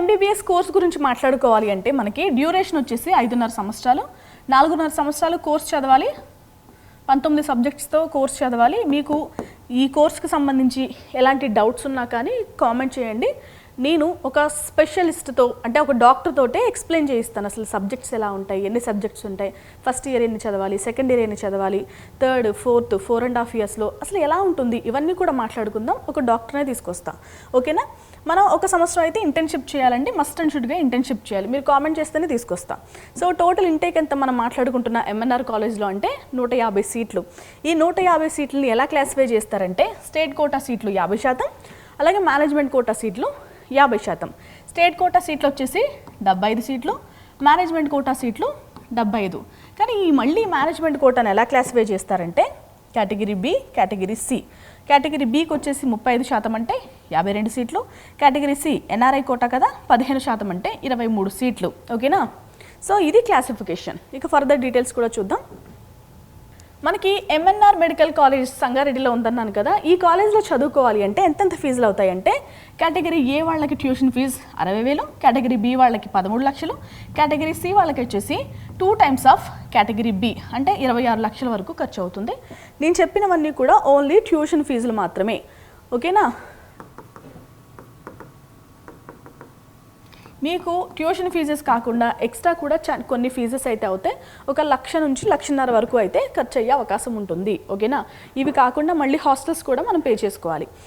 MBBS course గురించి మాట్లాడుకోవాలి అంటే మనకి డ్యూరేషన్ వచ్చేసి 5.5 సంవత్సరాలు, 4.5 సంవత్సరాలు కోర్స్ చదవాలి, 19 సబ్జెక్ట్స్తో కోర్స్ చదవాలి. మీకు ఈ కోర్స్కి సంబంధించి ఎలాంటి డౌట్స్ ఉన్నా కానీ కామెంట్ చేయండి. నేను ఒక స్పెషలిస్ట్తో అంటే ఒక డాక్టర్ తోటే ఎక్స్ప్లెయిన్ చేయిస్తాను అసలు సబ్జెక్ట్స్ ఎలా ఉంటాయి, ఎన్ని సబ్జెక్ట్స్ ఉంటాయి, ఫస్ట్ ఇయర్ ఎన్ని చదవాలి, సెకండ్ ఇయర్ ఎన్ని చదవాలి, థర్డ్, ఫోర్త్, 4.5 ఇయర్స్లో అసలు ఎలా ఉంటుంది, ఇవన్నీ కూడా మాట్లాడుకుందాం. ఒక డాక్టర్నే తీసుకొస్తాం, ఓకేనా. మనం ఒక సంవత్సరం అయితే ఇంటర్న్షిప్ చేయాలండి, మస్ట్ అండ్ షుడ్గా ఇంటర్న్షిప్ చేయాలి. మీరు కామెంట్ చేస్తేనే తీసుకొస్తాం. సో టోటల్ ఇంటేక్ ఎంత మనం మాట్లాడుకుంటున్న ఎంఎన్ఆర్ కాలేజ్లో అంటే 150 సీట్లు. ఈ 150 సీట్లని ఎలా క్లాసిఫై చేస్తారంటే స్టేట్ కోటా సీట్లు 50%, అలాగే మేనేజ్మెంట్ కోటా సీట్లు 50%. స్టేట్ కోటా సీట్లు వచ్చేసి 75 సీట్లు, మేనేజ్మెంట్ కోటా సీట్లు 75. కానీ ఈ మళ్ళీ మేనేజ్మెంట్ కోటాను ఎలా క్లాసిఫై చేస్తారంటే category B, category C. Category బికి వచ్చేసి 35% అంటే 52 సీట్లు, కేటగిరీ సి ఎన్ఆర్ఐ కోటా కదా 15% అంటే 23 సీట్లు, ఓకేనా. సో ఇది క్లాసిఫికేషన్. ఇక ఫర్దర్ డీటెయిల్స్ కూడా చూద్దాం. మనకి ఎంఎన్ఆర్ మెడికల్ కాలేజ్ సంగారెడ్డిలో ఉందన్నాను కదా. ఈ కాలేజ్లో చదువుకోవాలి అంటే ఎంతెంత ఫీజులు అవుతాయంటే కేటగిరీ ఏ వాళ్ళకి ట్యూషన్ ఫీజు 60,000, కేటగిరీ బి వాళ్ళకి 13 లక్షలు, కేటగిరీ సి వాళ్ళకి వచ్చేసి 2 టైమ్స్ ఆఫ్ కేటగిరీ బి అంటే 26 లక్షల వరకు ఖర్చు అవుతుంది. నేను చెప్పినవన్నీ కూడా ఓన్లీ ట్యూషన్ ఫీజులు మాత్రమే, ఓకేనా. మీకు ట్యూషన్ ఫీజెస్ కాకుండా ఎక్స్ట్రా కూడా కొన్ని ఫీజెస్ అయితే అవుతాయి. 1 లక్ష నుంచి 1.5 వరకు అయితే ఖర్చు అయ్యే అవకాశం ఉంటుంది, ఓకేనా. ఇవి కాకుండా మళ్ళీ హాస్టల్స్ కూడా మనం పే చేసుకోవాలి.